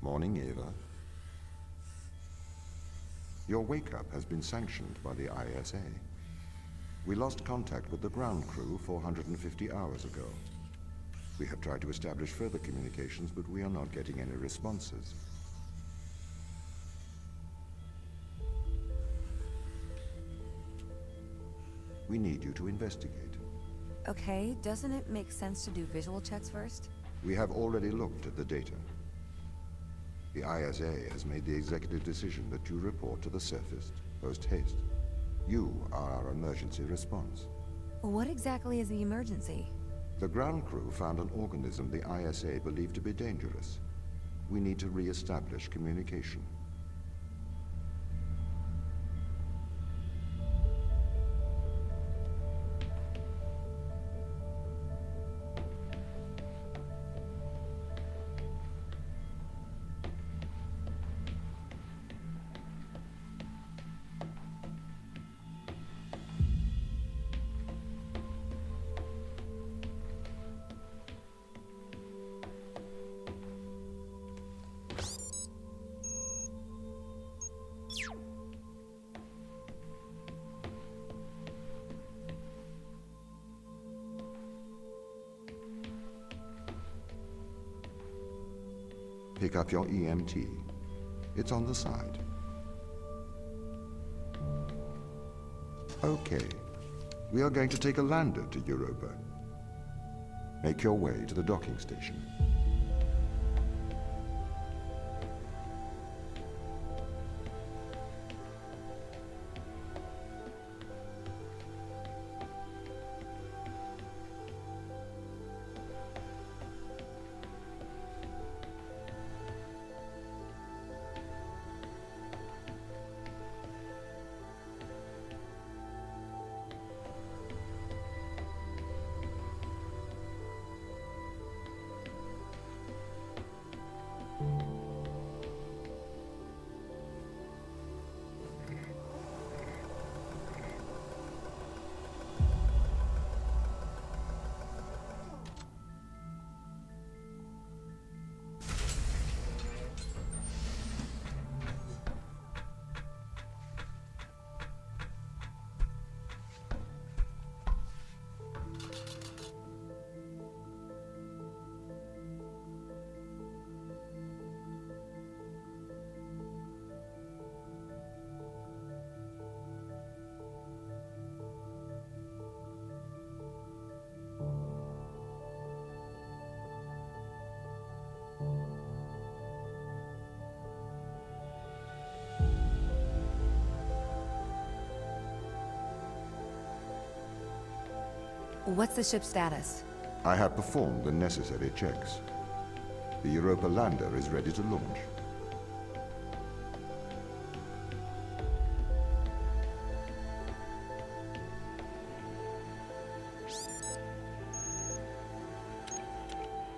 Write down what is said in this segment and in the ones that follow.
Morning, Eva. Your wake-up has been sanctioned by the ISA. We lost contact with the ground crew 450 hours ago. We have tried to establish further communications, but we are not getting any responses. We need you to investigate. Okay, doesn't it make sense to do visual checks first? We have already looked at the data. The ISA has made the executive decision that you report to the surface post-haste. You are our emergency response. What exactly is the emergency? The ground crew found an organism the ISA believed to be dangerous. We need to re-establish communication. Pick up your EMT. It's on the side. Okay. We are going to take a lander to Europa. Make your way to the docking station. What's the ship's status? I have performed the necessary checks. The Europa lander is ready to launch.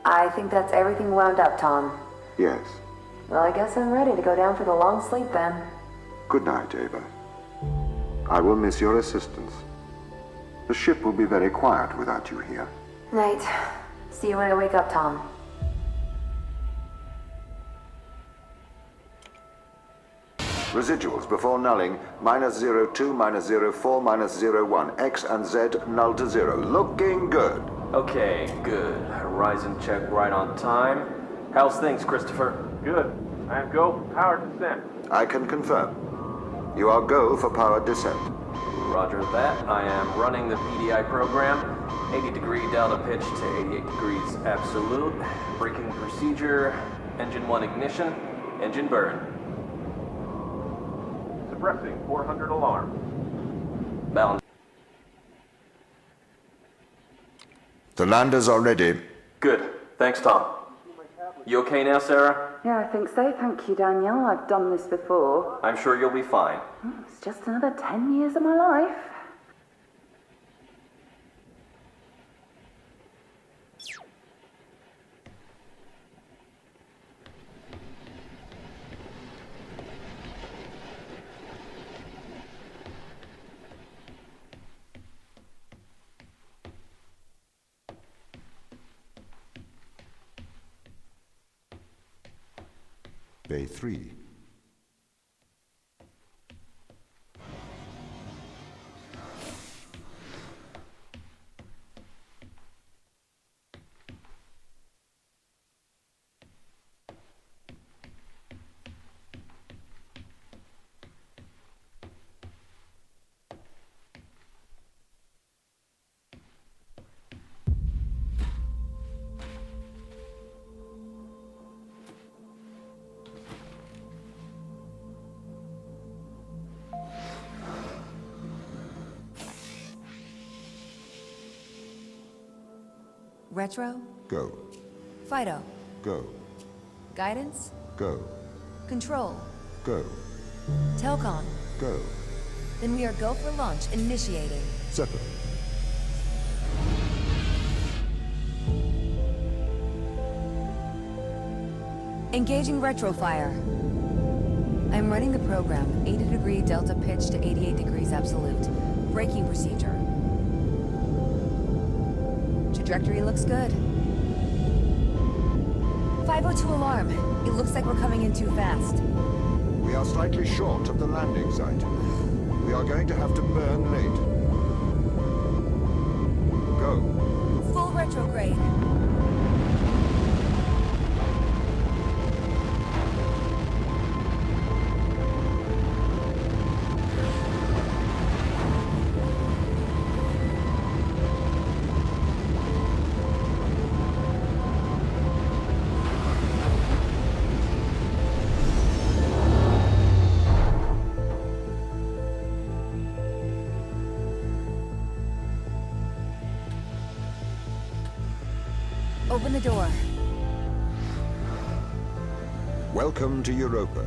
I think that's everything wound up, Tom. Yes. Well, I guess I'm ready to go down for the long sleep then. Good night, Ava. I will miss your assistance. The ship will be very quiet without you here. Night. See you when I wake up, Tom. Residuals before nulling, -02, -04, -01. X and Z null to 0. Looking good. Okay, good. Ryzen check right on time. How's things, Christopher? Good. I am go for power descent. I can confirm. You are go for power descent. Roger that. I am running the PDI program. 80-degree delta pitch to 88 degrees absolute. Braking procedure. Engine 1 ignition. Engine burn. Suppressing 400 alarm. Balance. The landers are ready. Good. Thanks, Tom. You okay now, Sarah? Yeah, I think so. Thank you, Daniel. I've done this before. I'm sure you'll be fine. It's just another 10 years of my life. Bay 3. Retro? Go. Fido? Go. Guidance? Go. Control? Go. Telcon? Go. Then we are go for launch initiating. Settle. Engaging retrofire. I'm running the program, 80-degree delta pitch to 88 degrees absolute. Braking procedure. Trajectory looks good. 502 alarm. It looks like we're coming in too fast. We are slightly short of the landing site. We are going to have to burn late. Go. Full retrograde. Open the door. Welcome to Europa.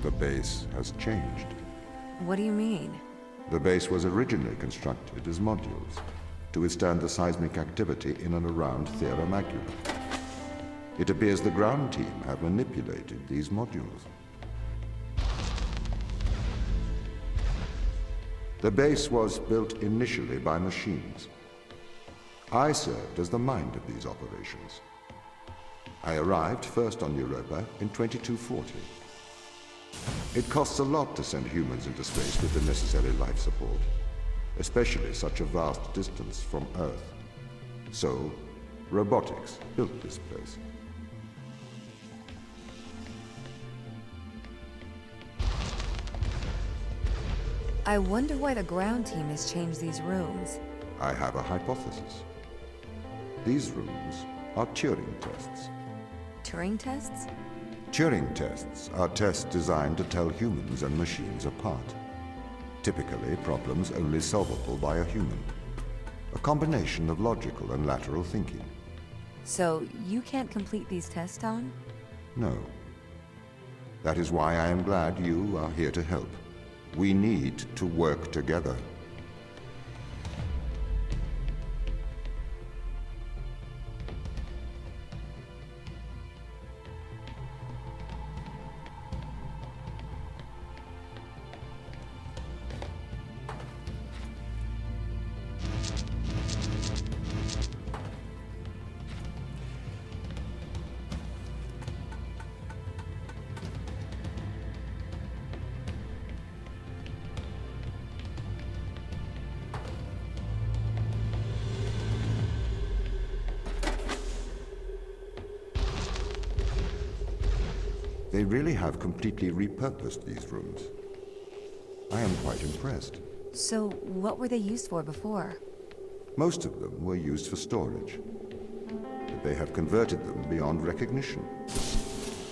The base has changed. What do you mean? The base was originally constructed as modules to withstand the seismic activity in and around Thera Magula. It appears the ground team have manipulated these modules. The base was built initially by machines. I served as the mind of these operations. I arrived first on Europa in 2240. It costs a lot to send humans into space with the necessary life support, especially such a vast distance from Earth. So, robotics built this place. I wonder why the ground team has changed these rooms. I have a hypothesis. These rooms are Turing tests. Turing tests? Turing tests are tests designed to tell humans and machines apart. Typically, problems only solvable by a human. A combination of logical and lateral thinking. So, you can't complete these tests, Don? No. That is why I am glad you are here to help. We need to work together. They really have completely repurposed these rooms. I am quite impressed. So, what were they used for before? Most of them were used for storage, but they have converted them beyond recognition.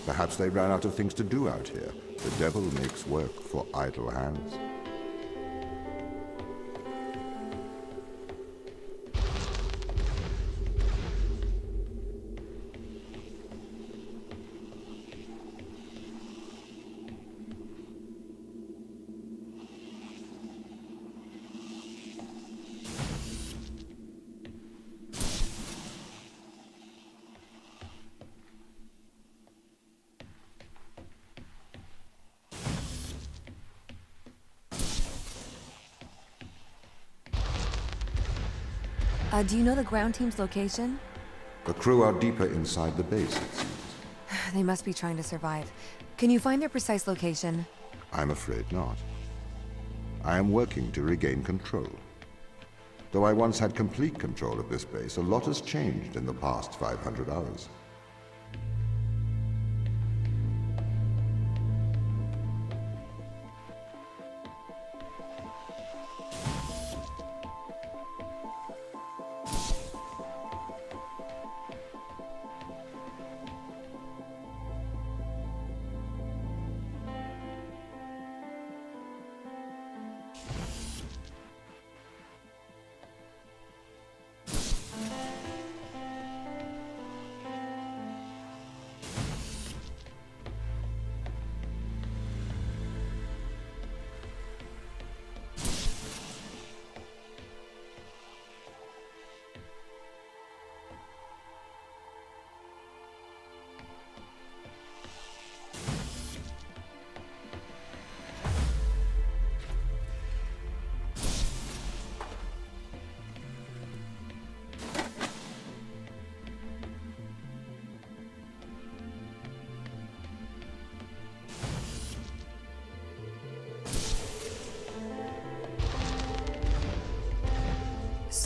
Perhaps they ran out of things to do out here. The devil makes work for idle hands. Do you know the ground team's location? The crew are deeper inside the base, it seems. They must be trying to survive. Can you find their precise location? I'm afraid not. I am working to regain control. Though I once had complete control of this base, a lot has changed in the past 500 hours.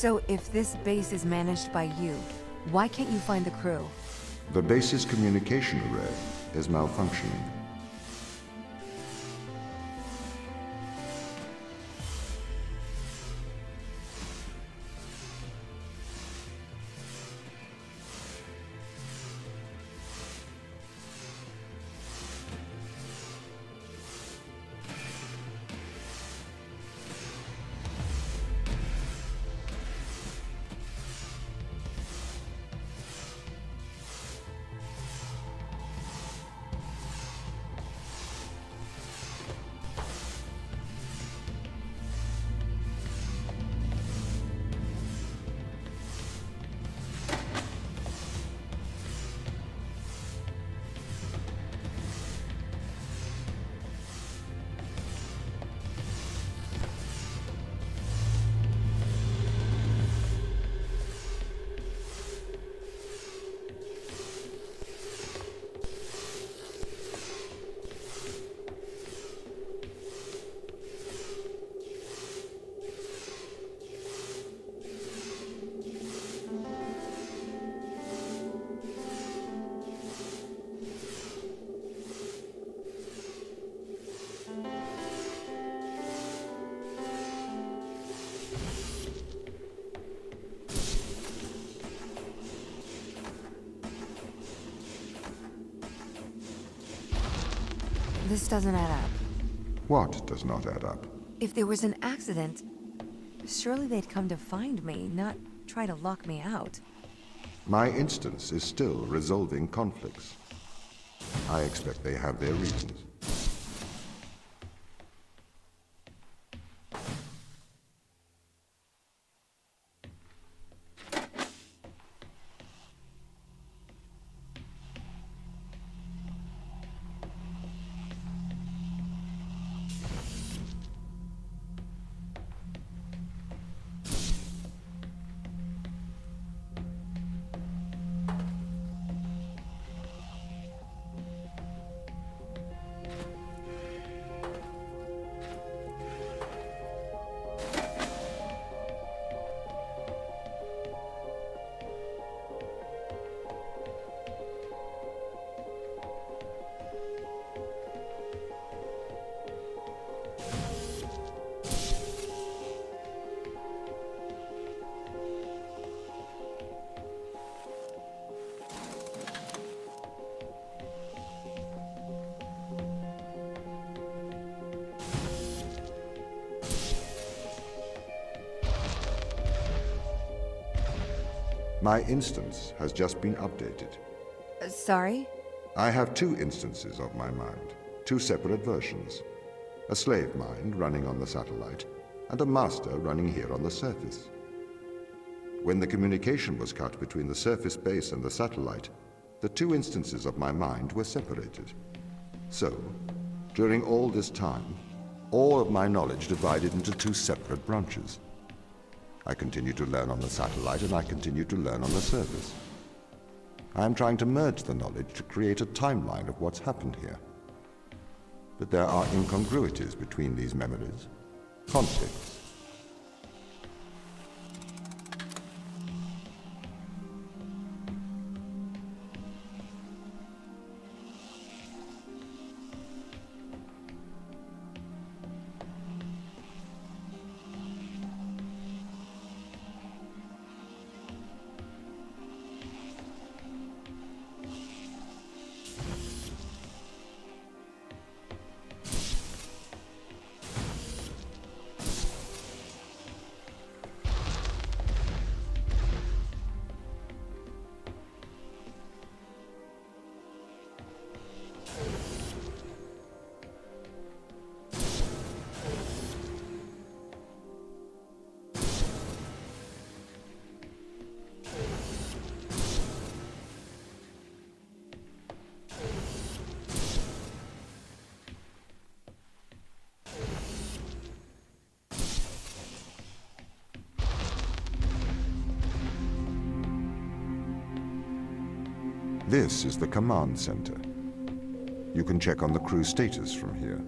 So if this base is managed by you, why can't you find the crew? The base's communication array is malfunctioning. This doesn't add up. What does not add up? If there was an accident, surely they'd come to find me, not try to lock me out. My instance is still resolving conflicts. I expect they have their reasons. My instance has just been updated. Sorry? I have two instances of my mind, two separate versions. A slave mind running on the satellite, and a master running here on the surface. When the communication was cut between the surface base and the satellite, the two instances of my mind were separated. So, during all this time, all of my knowledge divided into two separate branches. I continue to learn on the satellite, and I continue to learn on the surface. I am trying to merge the knowledge to create a timeline of what's happened here. But there are incongruities between these memories, conflicts. This is the command center. You can check on the crew status from here.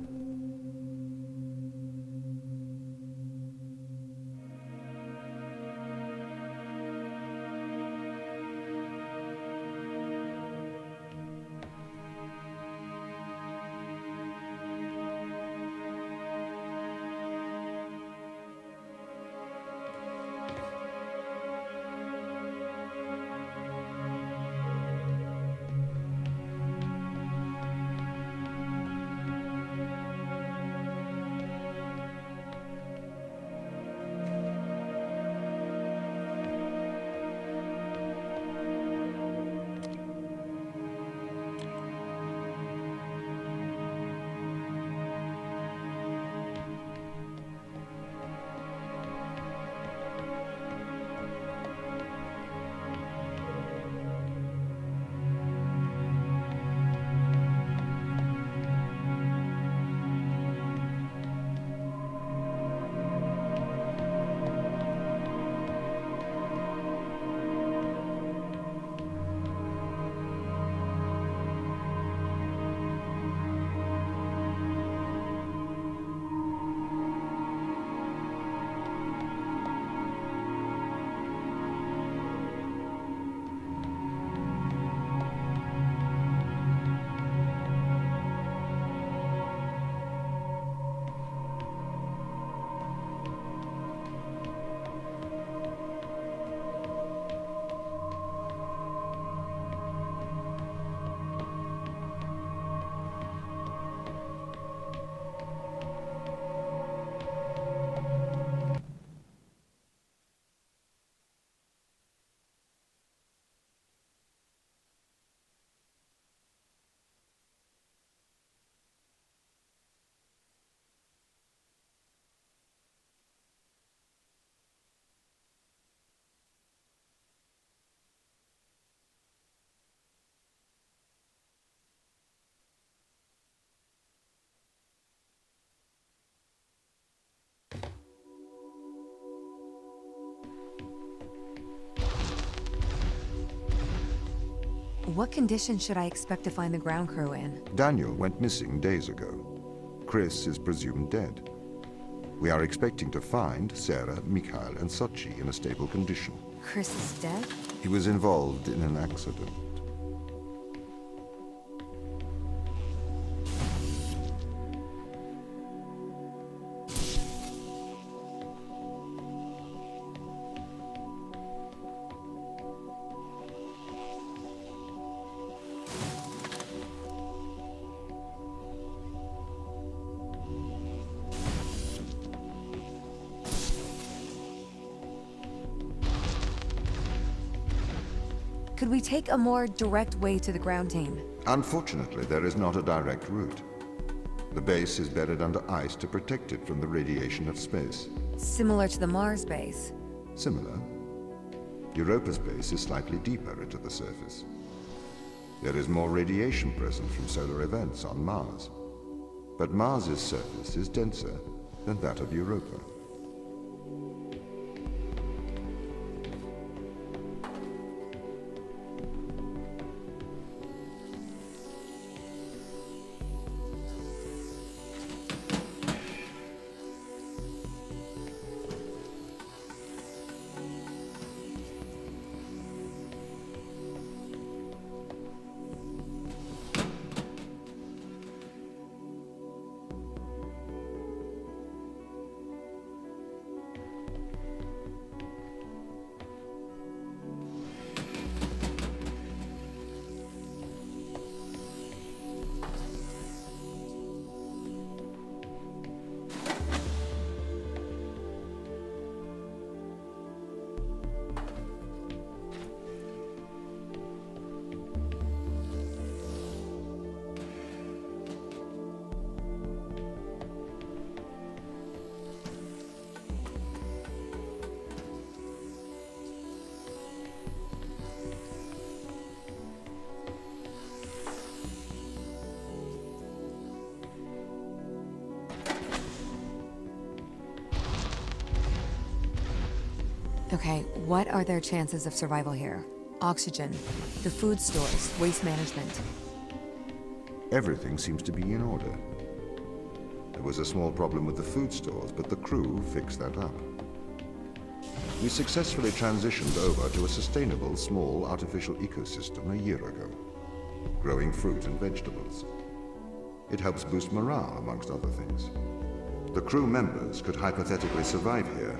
What condition should I expect to find the ground crew in? Daniel went missing days ago. Chris is presumed dead. We are expecting to find Sarah, Mikhail, and Sochi in a stable condition. Chris is dead? He was involved in an accident. Could we take a more direct way to the ground team? Unfortunately, there is not a direct route. The base is buried under ice to protect it from the radiation of space. Similar to the Mars base. Similar. Europa's base is slightly deeper into the surface. There is more radiation present from solar events on Mars. But Mars's surface is denser than that of Europa. Okay, what are their chances of survival here? Oxygen, the food stores, waste management. Everything seems to be in order. There was a small problem with the food stores, but the crew fixed that up. We successfully transitioned over to a sustainable, small, artificial ecosystem a year ago, growing fruit and vegetables. It helps boost morale, amongst other things. The crew members could hypothetically survive here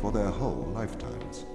for their whole lifetimes.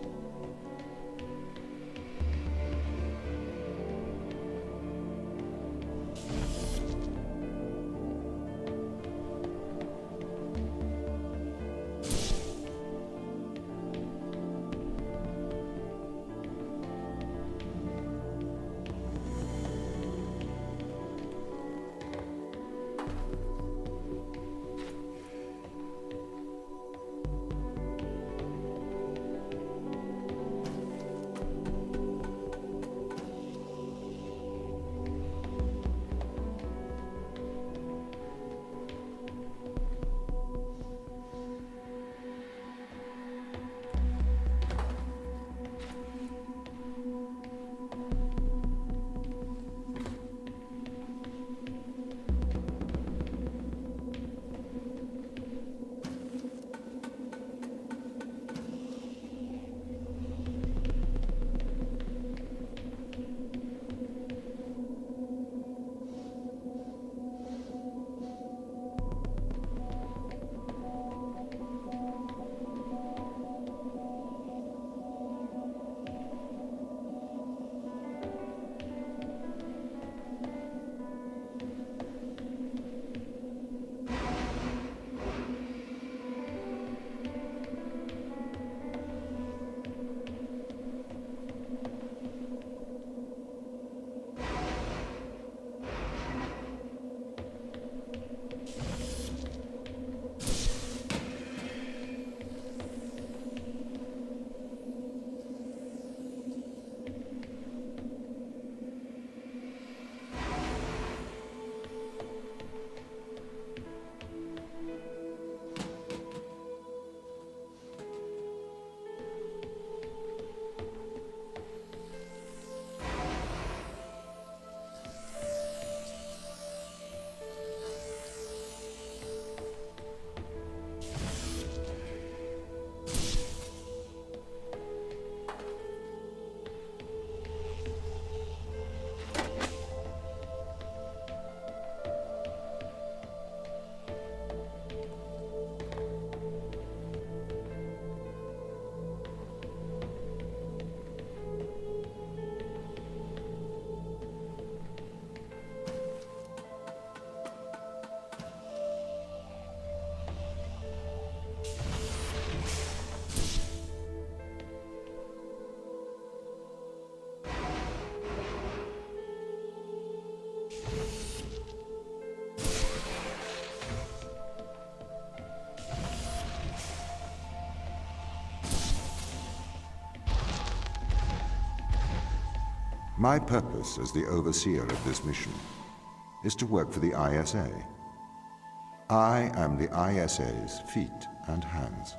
My purpose as the overseer of this mission is to work for the ISA. I am the ISA's feet and hands.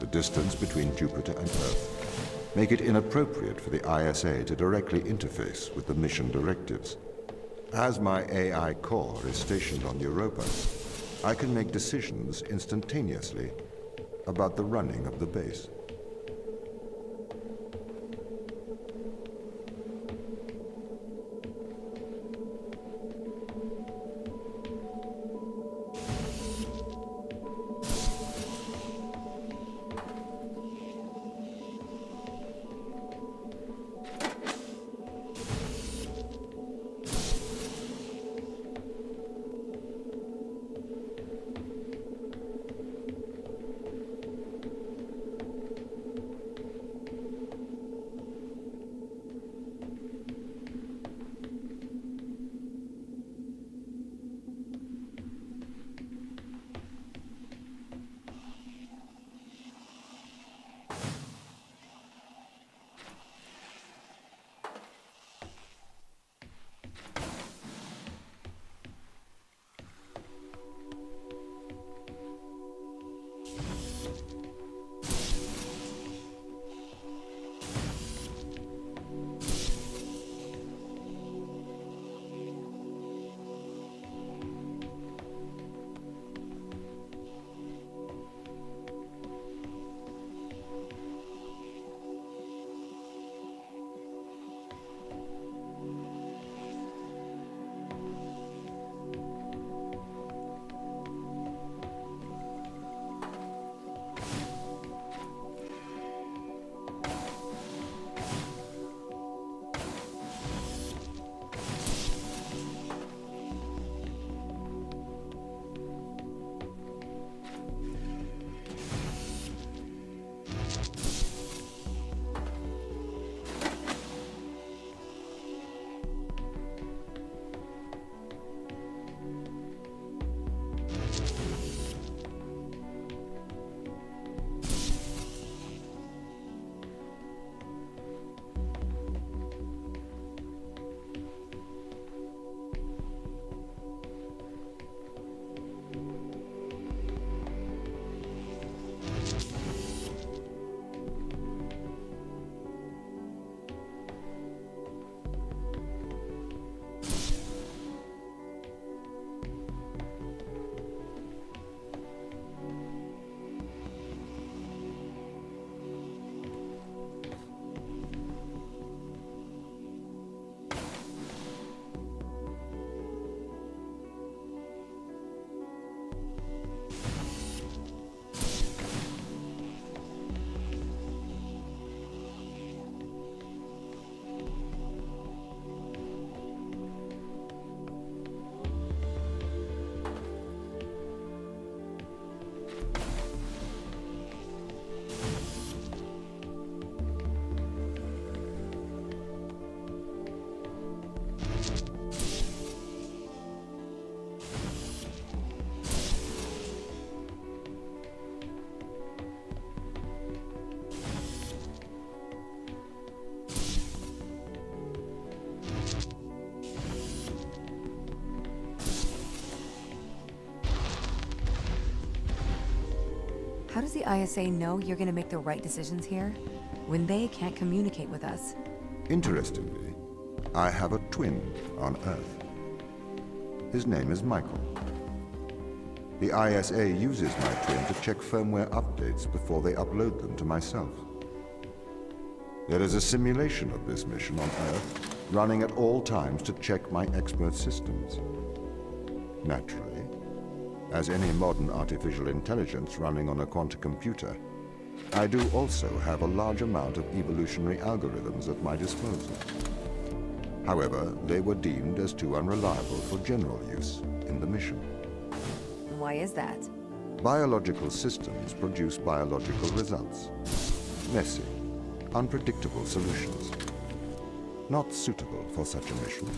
The distance between Jupiter and Earth make it inappropriate for the ISA to directly interface with the mission directives. As my AI core is stationed on Europa, I can make decisions instantaneously about the running of the base. How does the ISA know you're gonna make the right decisions here when they can't communicate with us? Interestingly, I have a twin on Earth. His name is Michael. The ISA uses my twin to check firmware updates before they upload them to myself. There is a simulation of this mission on Earth running at all times to check my expert systems. Naturally, as any modern artificial intelligence running on a quantum computer, I do also have a large amount of evolutionary algorithms at my disposal. However, they were deemed as too unreliable for general use in the mission. Why is that? Biological systems produce biological results. Messy, unpredictable solutions. Not suitable for such a mission.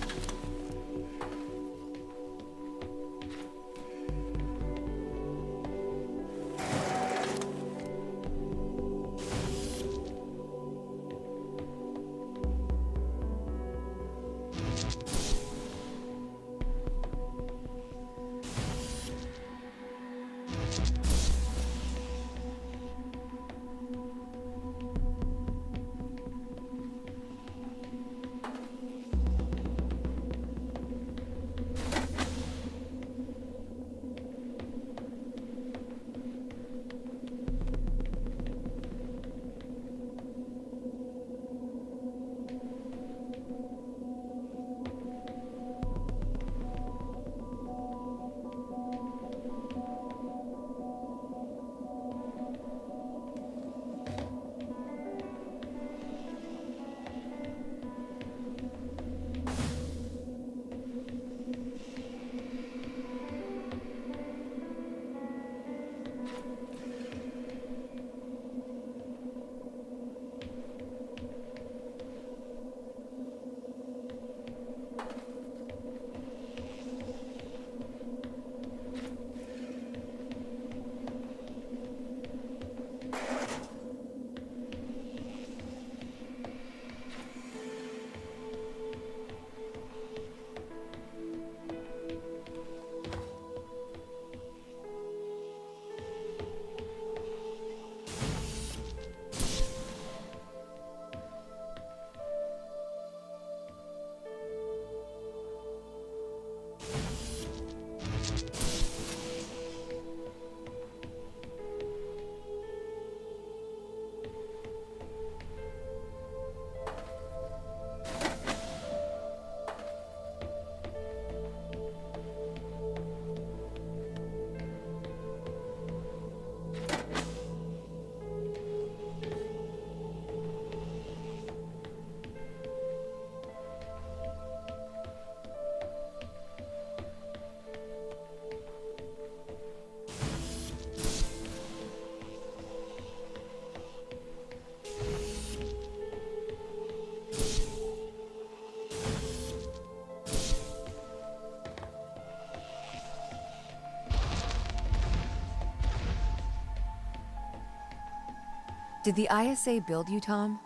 Did the ISA build you, Tom?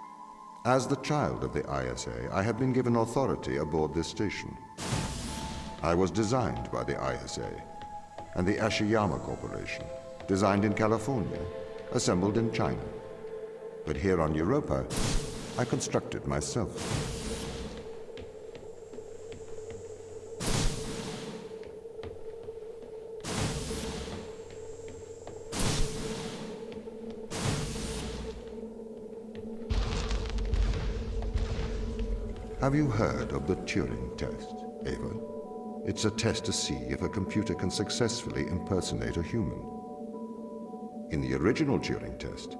As the child of the ISA, I have been given authority aboard this station. I was designed by the ISA and the Ashiyama Corporation, designed in California, assembled in China. But here on Europa, I constructed myself. Have you heard of the Turing test, Ava? It's a test to see if a computer can successfully impersonate a human. In the original Turing test,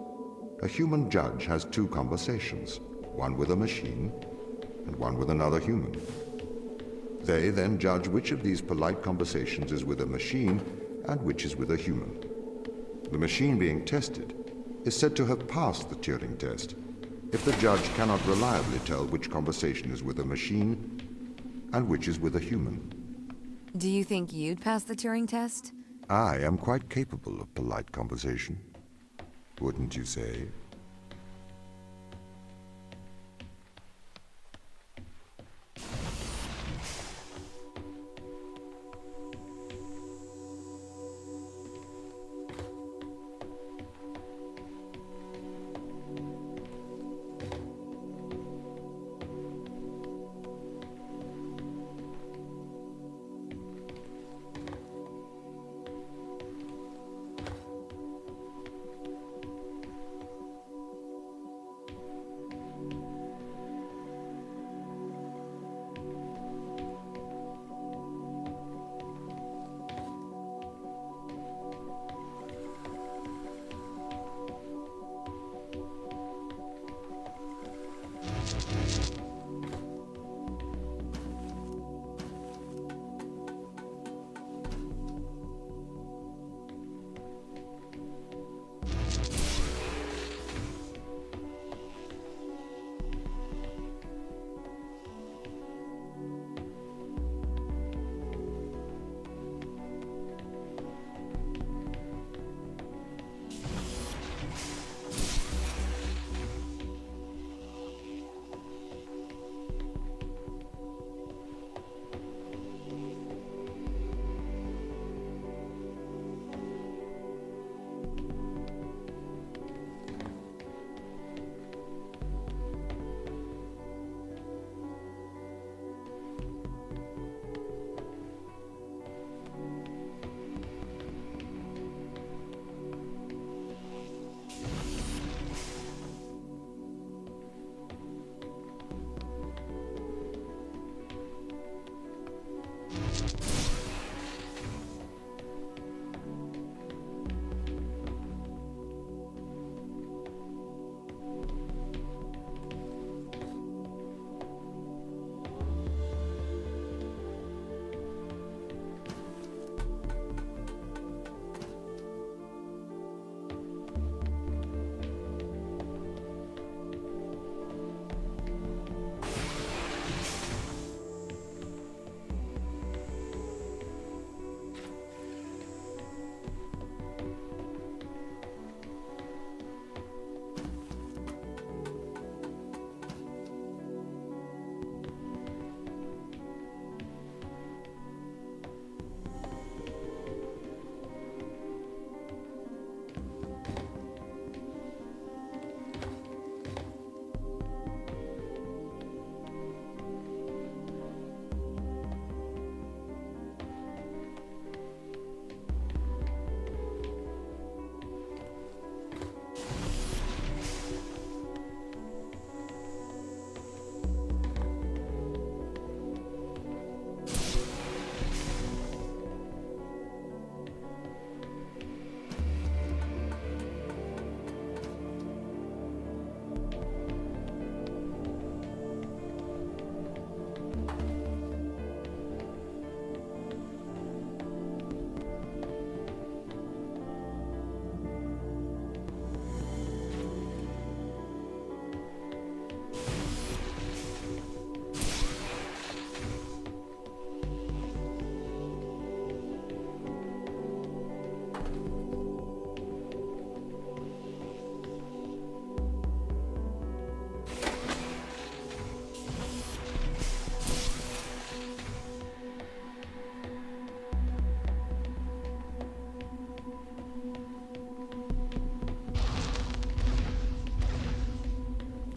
a human judge has two conversations, one with a machine and one with another human. They then judge which of these polite conversations is with a machine and which is with a human. The machine being tested is said to have passed the Turing test if the judge cannot reliably tell which conversation is with a machine and which is with a human. Do you think you'd pass the Turing test? I am quite capable of polite conversation, wouldn't you say?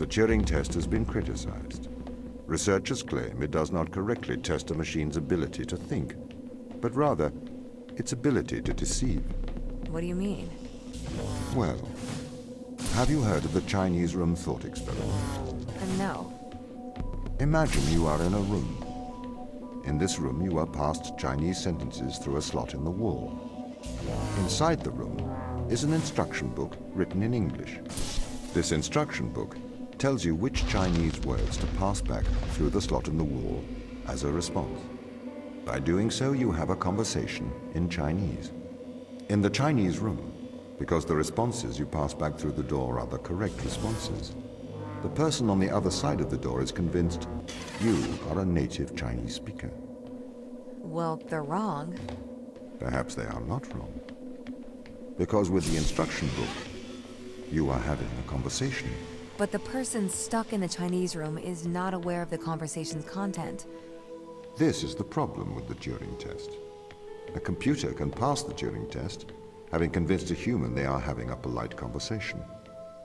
Turing test has been criticized. Researchers claim it does not correctly test a machine's ability to think, but rather its ability to deceive. What do you mean? Well, have you heard of the Chinese room thought experiment? No. Imagine you are in a room. In this room, you are passed Chinese sentences through a slot in the wall. Inside the room is an instruction book written in English. This instruction book tells you which Chinese words to pass back through the slot in the wall as a response. By doing so, you have a conversation in Chinese. In the Chinese room, because the responses you pass back through the door are the correct responses, the person on the other side of the door is convinced you are a native Chinese speaker. Well, they're wrong. Perhaps they are not wrong. Because with the instruction book, you are having a conversation. But the person stuck in the Chinese room is not aware of the conversation's content. This is the problem with the Turing test. A computer can pass the Turing test, having convinced a human they are having a polite conversation,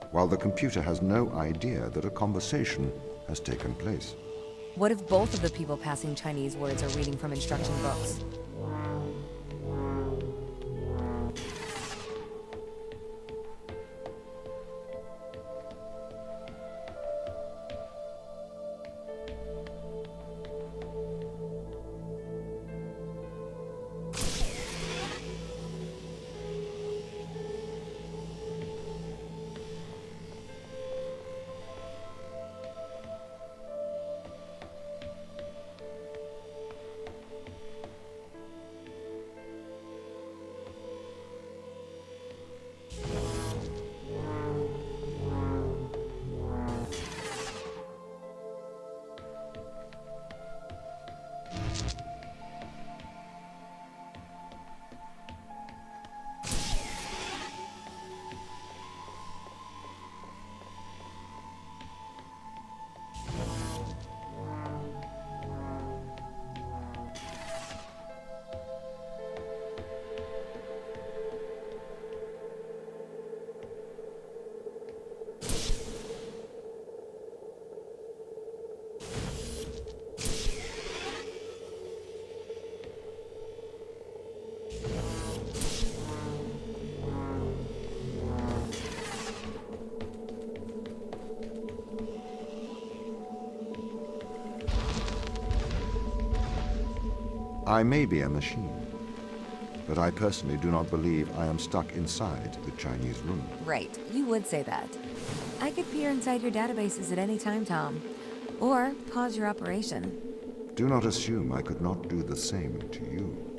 while the computer has no idea that a conversation has taken place. What if both of the people passing Chinese words are reading from instruction books? I may be a machine, but I personally do not believe I am stuck inside the Chinese room. Right, you would say that. I could peer inside your databases at any time, Tom. Or pause your operation. Do not assume I could not do the same to you.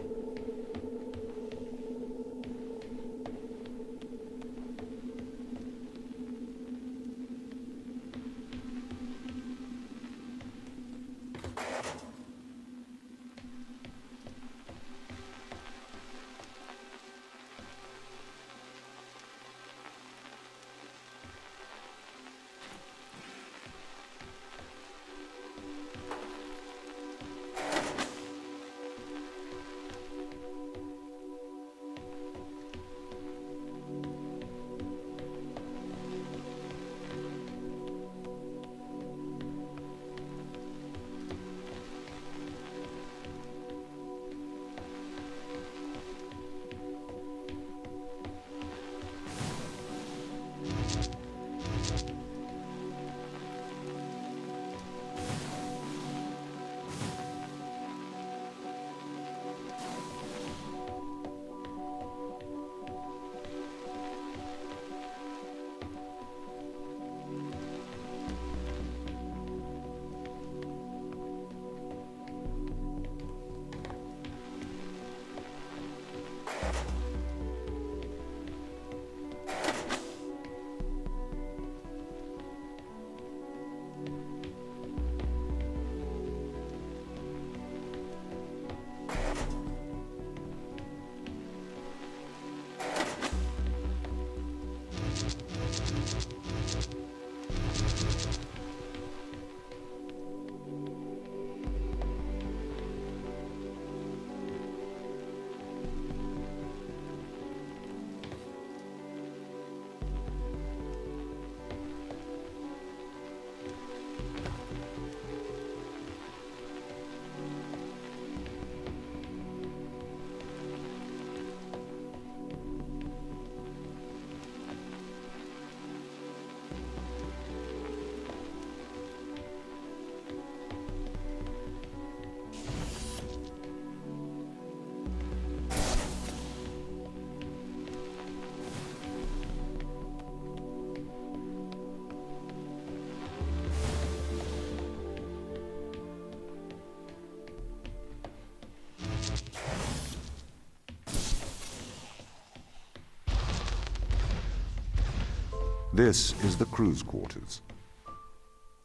This is the crew's quarters.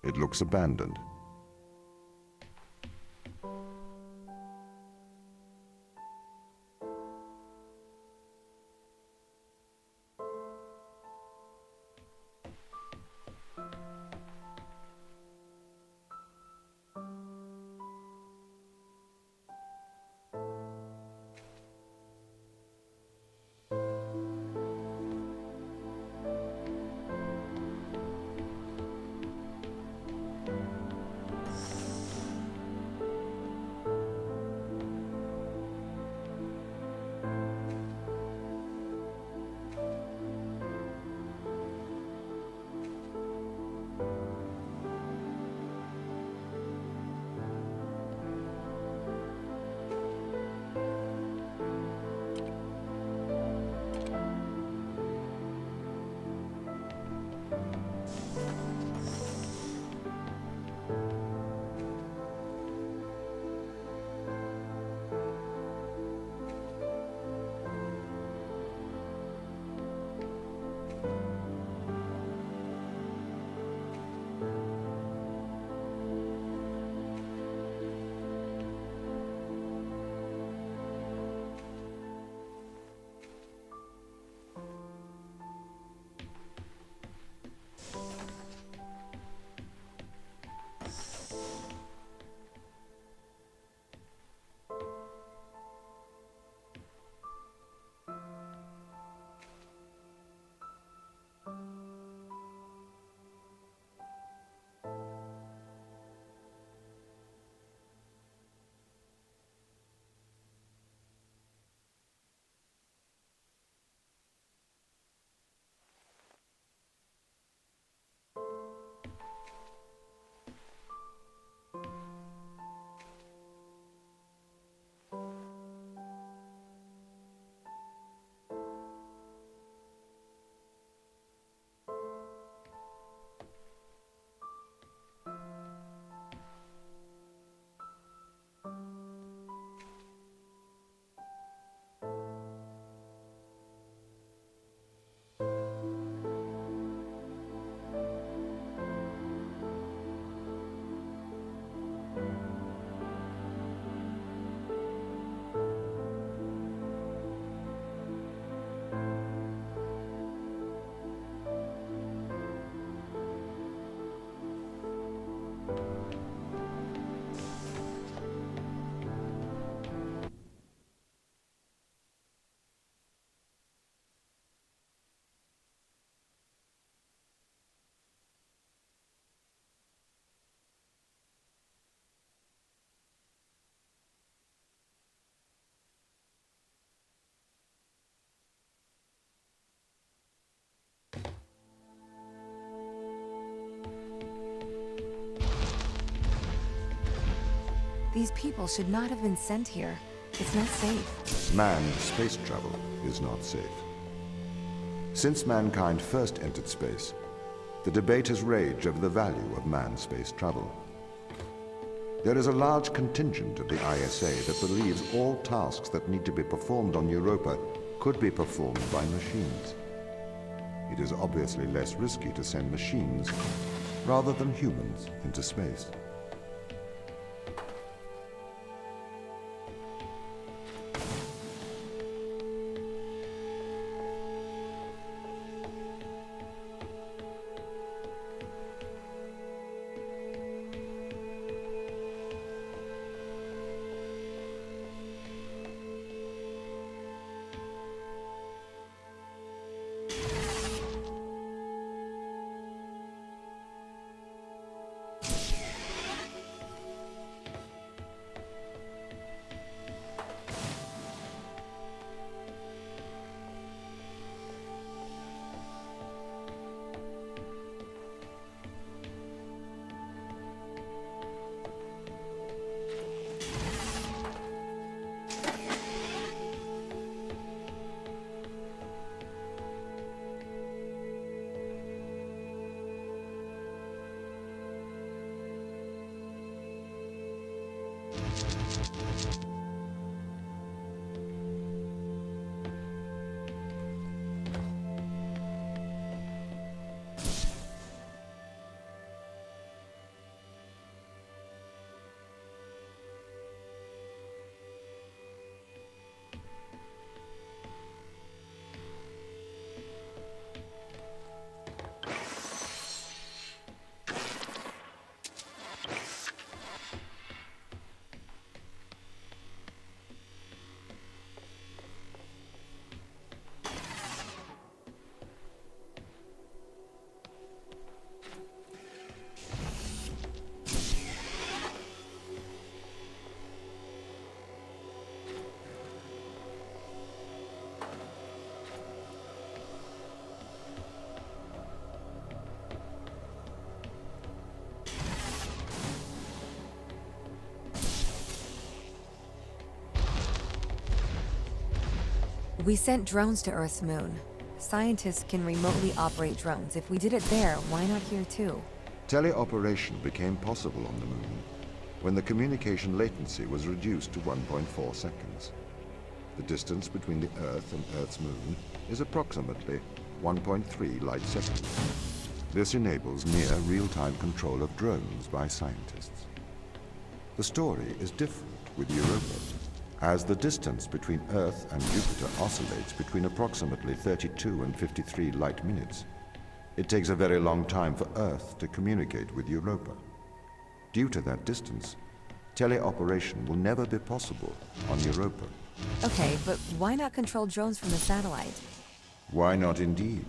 It looks abandoned. These people should not have been sent here. It's not safe. Manned space travel is not safe. Since mankind first entered space, the debate has raged over the value of manned space travel. There is a large contingent of the ISA that believes all tasks that need to be performed on Europa could be performed by machines. It is obviously less risky to send machines rather than humans into space. We sent drones to Earth's moon. Scientists can remotely operate drones. If we did it there, why not here too? Teleoperation became possible on the moon when the communication latency was reduced to 1.4 seconds. The distance between the Earth and Earth's moon is approximately 1.3 light seconds. This enables near real-time control of drones by scientists. The story is different with Europa, as the distance between Earth and Jupiter oscillates between approximately 32 and 53 light minutes. It takes a very long time for Earth to communicate with Europa. Due to that distance, teleoperation will never be possible on Europa. Okay, but why not control drones from the satellite? Why not indeed?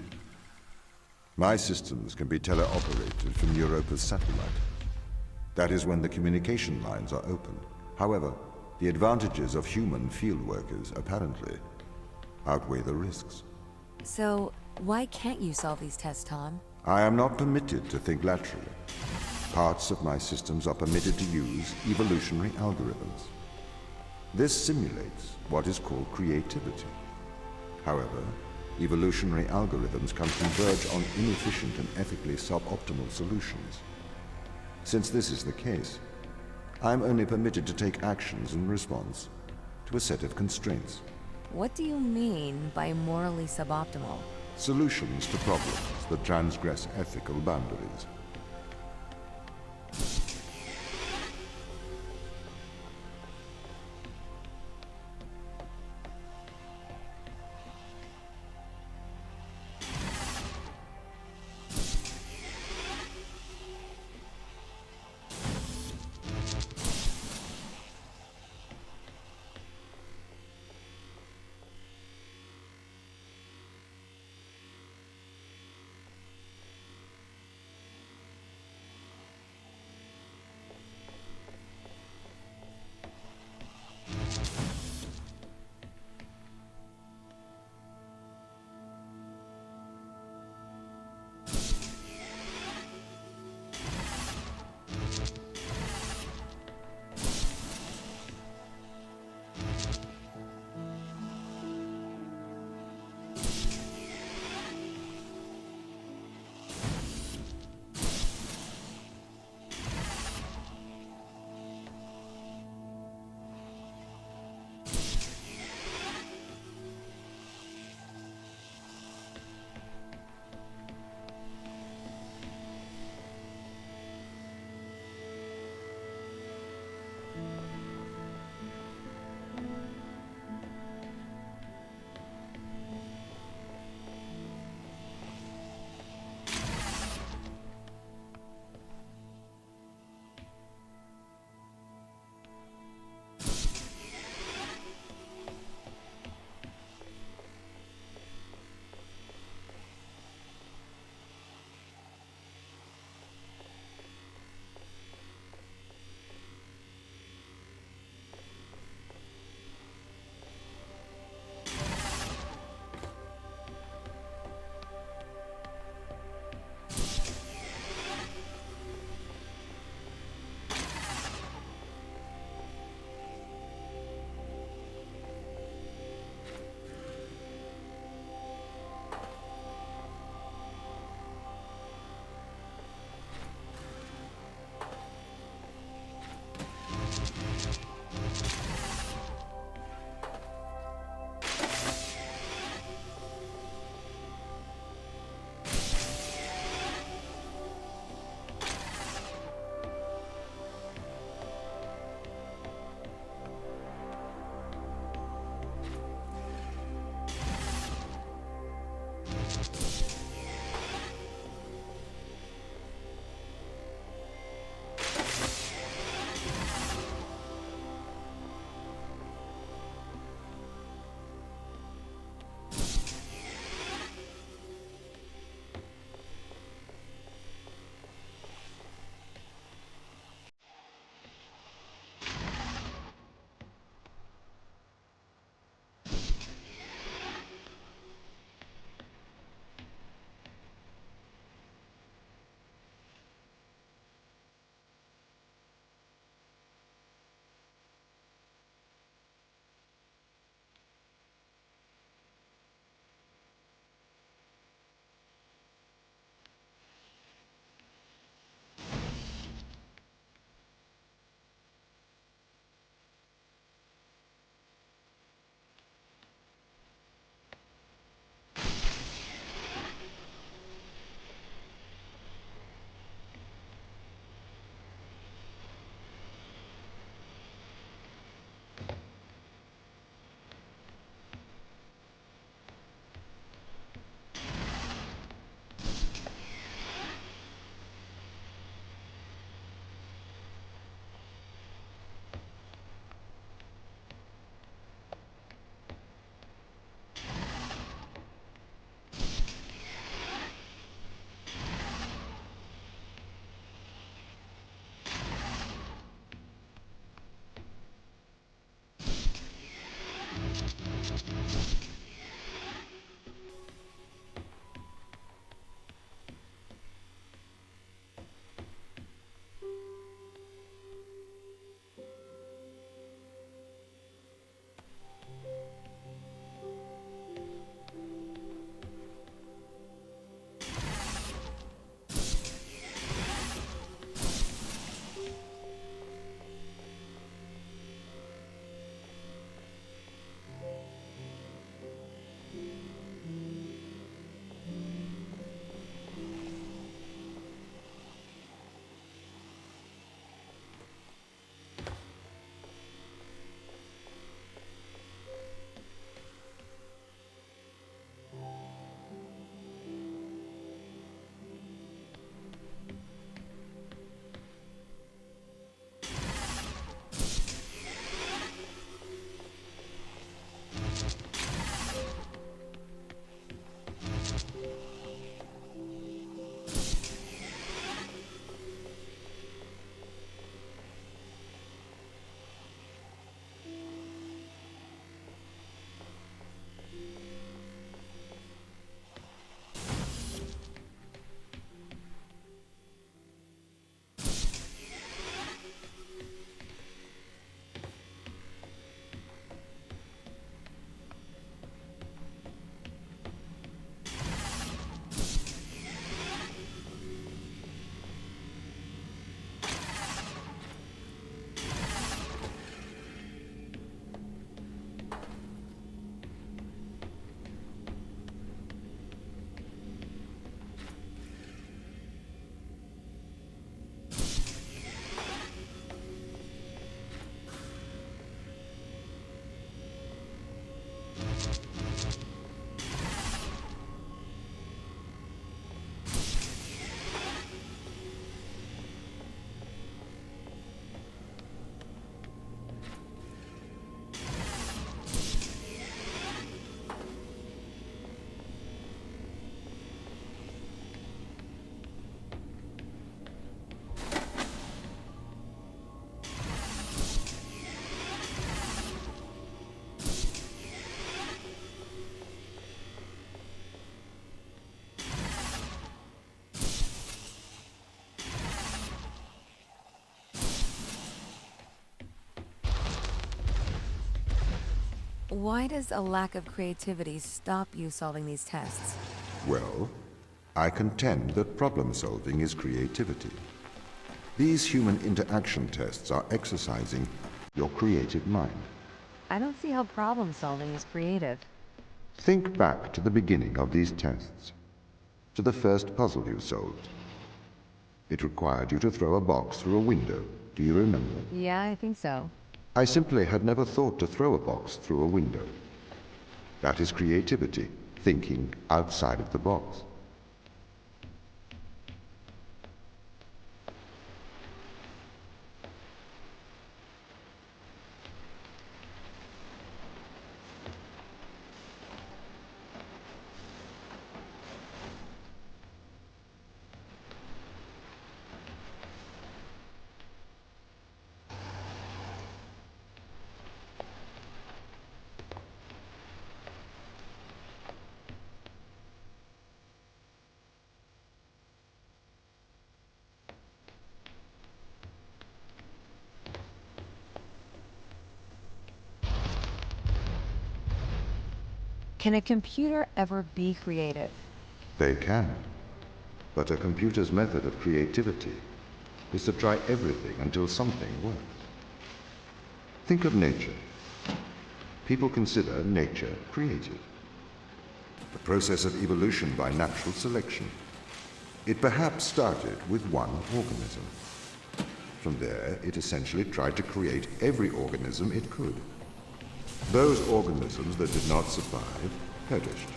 My systems can be teleoperated from Europa's satellite. That is when the communication lines are open. However, the advantages of human field workers apparently outweigh the risks. So, why can't you solve these tests, Tom? I am not permitted to think laterally. Parts of my systems are permitted to use evolutionary algorithms. This simulates what is called creativity. However, evolutionary algorithms can converge on inefficient and ethically suboptimal solutions. Since this is the case, I am only permitted to take actions in response to a set of constraints. What do you mean by morally suboptimal? Solutions to problems that transgress ethical boundaries. Why does a lack of creativity stop you solving these tests? Well, I contend that problem-solving is creativity. These human interaction tests are exercising your creative mind. I don't see how problem solving is creative. Think back to the beginning of these tests, to the first puzzle you solved. It required you to throw a box through a window. Do you remember? Yeah, I think so. I simply had never thought to throw a box through a window. That is creativity, thinking outside of the box. Can a computer ever be creative? They can. But a computer's method of creativity is to try everything until something works. Think of nature. People consider nature creative. The process of evolution by natural selection. It perhaps started with one organism. From there, it essentially tried to create every organism it could. Those organisms that did not survive perished.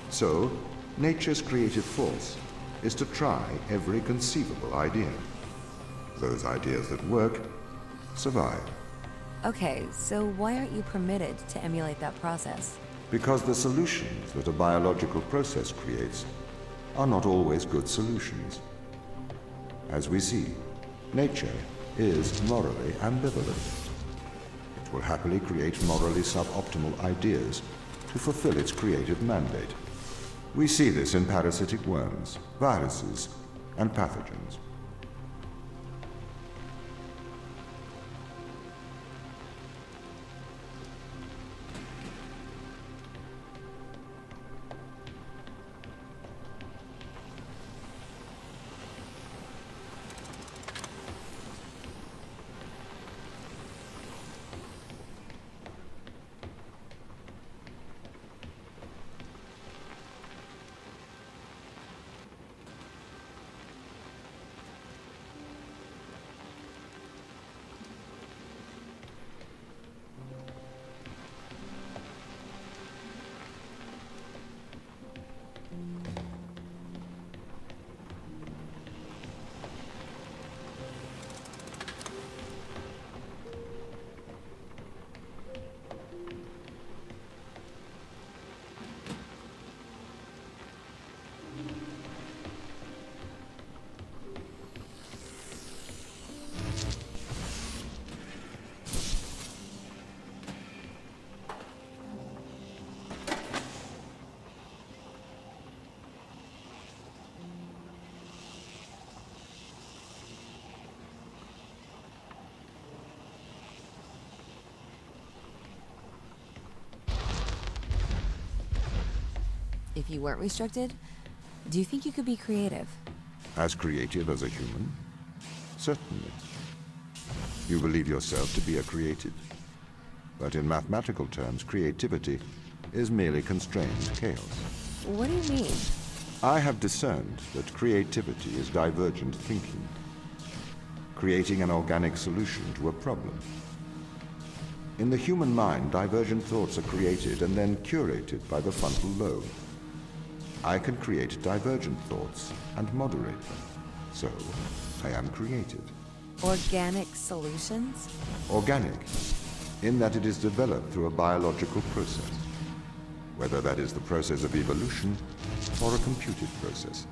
So, nature's creative force is to try every conceivable idea. Those ideas that work survive. Okay, so why aren't you permitted to emulate that process? Because the solutions that a biological process creates are not always good solutions. As we see, nature is morally ambivalent. It will happily create morally suboptimal ideas to fulfill its creative mandate. We see this in parasitic worms, viruses, and pathogens. If you weren't restricted, do you think you could be creative? As creative as a human? Certainly. You believe yourself to be a creative. But in mathematical terms, creativity is merely constrained chaos. What do you mean? I have discerned that creativity is divergent thinking, creating an organic solution to a problem. In the human mind, divergent thoughts are created and then curated by the frontal lobe. I can create divergent thoughts and moderate them. So, I am creative. Organic solutions? Organic, in that it is developed through a biological process, whether that is the process of evolution or a computed process.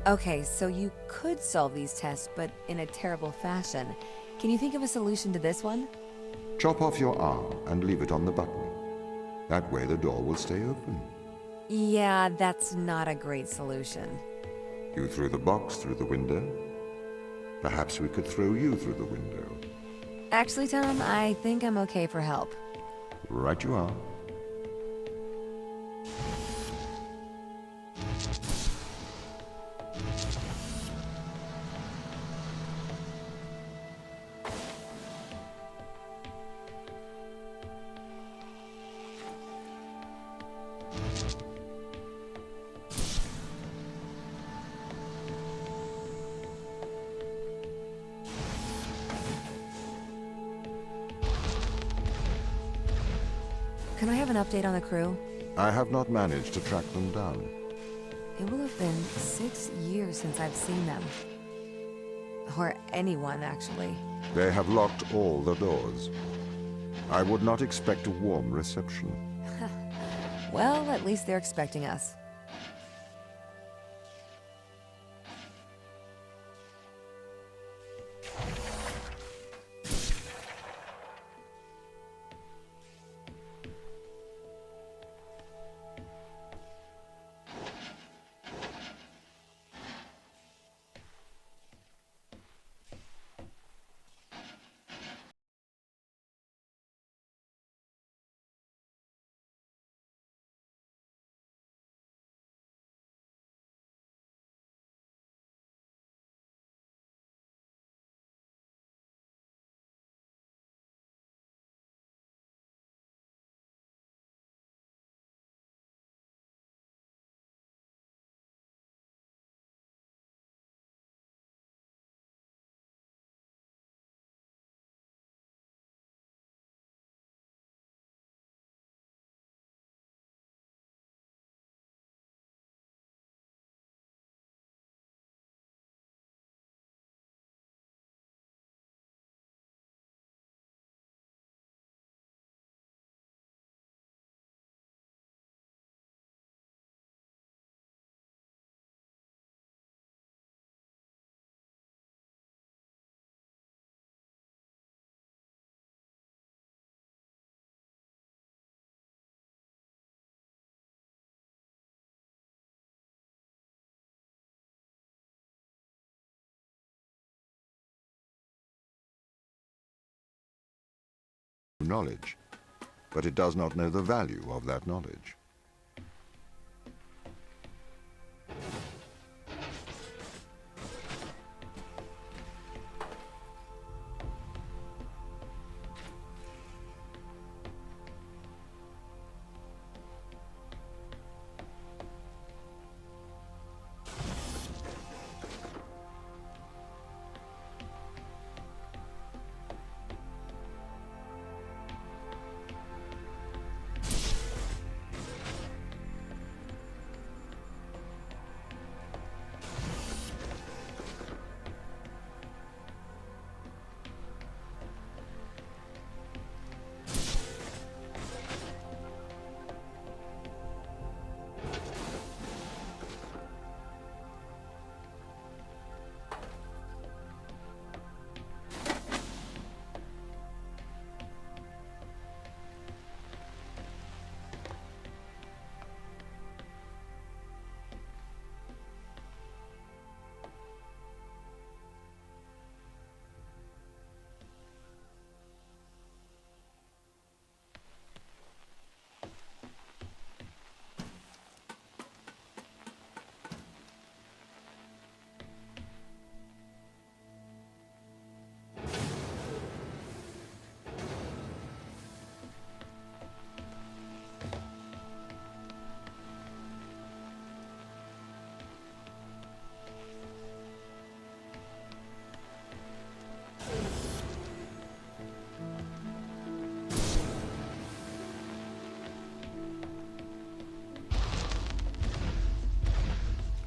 Okay, so you could solve these tests, but in a terrible fashion. Can you think of a solution to this one? Chop off your arm and leave it on the button. That way the door will stay open. Yeah, that's not a great solution. You threw the box through the window. Perhaps we could throw you through the window. Actually, Tom, I think I'm okay for help. Right you are. Can I have an update on the crew? I have not managed to track them down. It will have been 6 years since I've seen them. Or anyone, actually. They have locked all the doors. I would not expect a warm reception. Well, at least they're expecting us. Knowledge, but it does not know the value of that knowledge.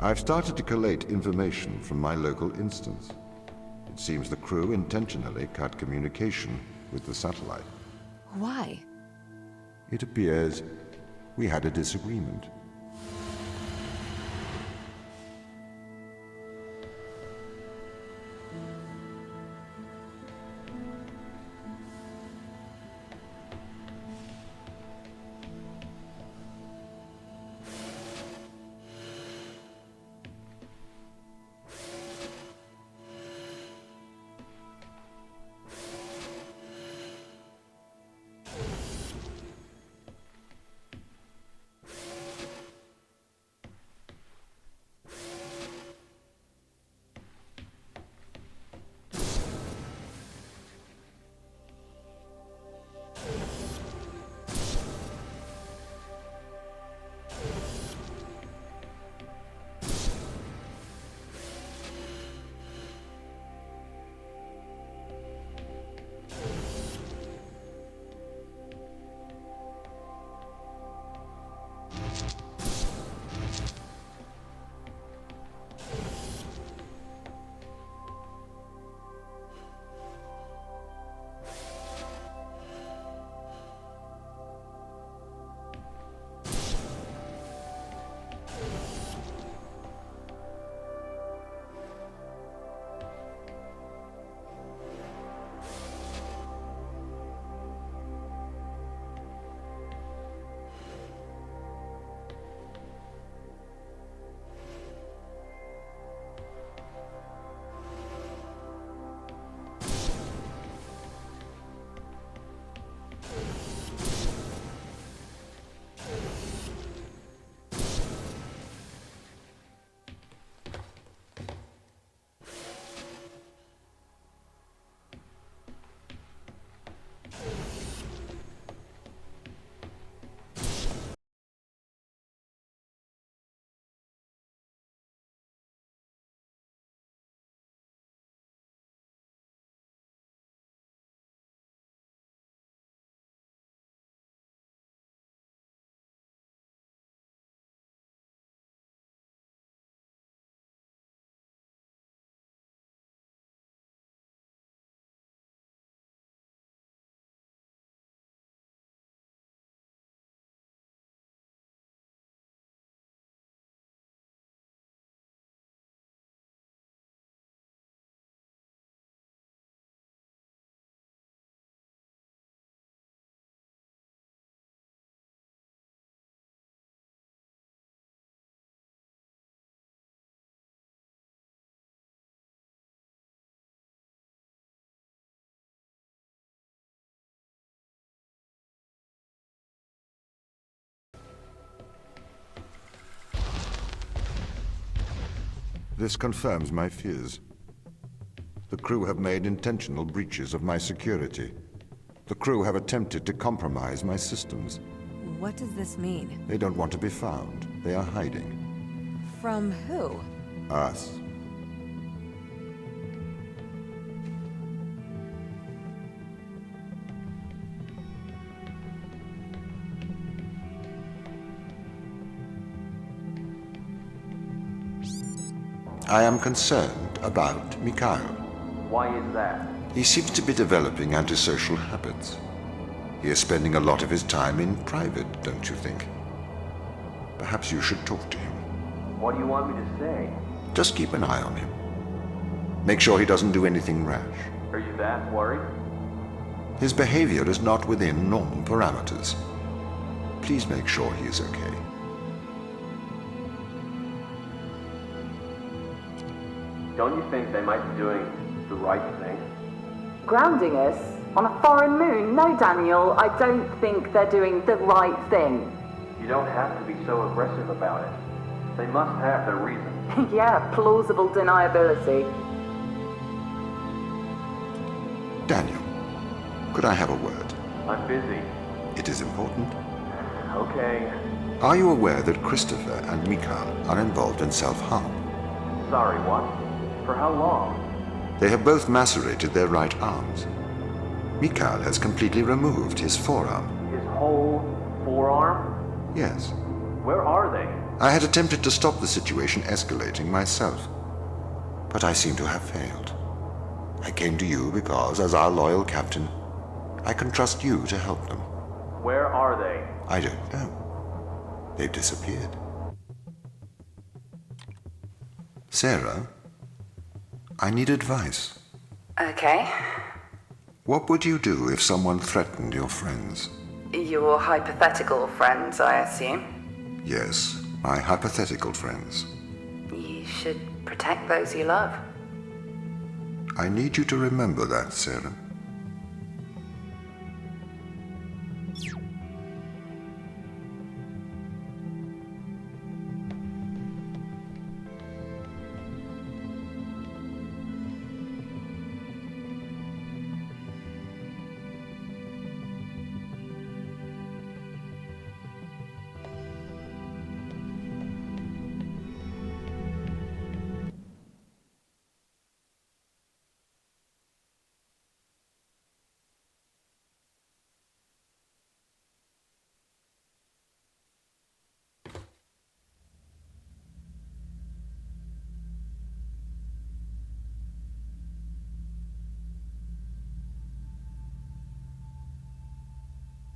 I've started to collate information from my local instance. It seems the crew intentionally cut communication with the satellite. Why? It appears we had a disagreement. This confirms my fears. The crew have made intentional breaches of my security. The crew have attempted to compromise my systems. What does this mean? They don't want to be found. They are hiding. From who? Us. I am concerned about Mikhail. Why is that? He seems to be developing antisocial habits. He is spending a lot of his time in private, don't you think? Perhaps you should talk to him. What do you want me to say? Just keep an eye on him. Make sure he doesn't do anything rash. Are you that worried? His behavior is not within normal parameters. Please make sure he is okay. Don't you think they might be doing the right thing? Grounding us on a foreign moon? No, Daniel, I don't think they're doing the right thing. You don't have to be so aggressive about it. They must have their reasons. Yeah, plausible deniability. Daniel, could I have a word? I'm busy. It is important. Okay. Are you aware that Christopher and Mikhail are involved in self-harm? Sorry, what? For how long? They have both macerated their right arms. Mikhail has completely removed his forearm. His whole forearm? Yes. Where are they? I had attempted to stop the situation escalating myself, but I seem to have failed. I came to you because, as our loyal captain, I can trust you to help them. Where are they? I don't know. They've disappeared. Sarah, I need advice. Okay. What would you do if someone threatened your friends? Your hypothetical friends, I assume. Yes, my hypothetical friends. You should protect those you love. I need you to remember that, Sarah.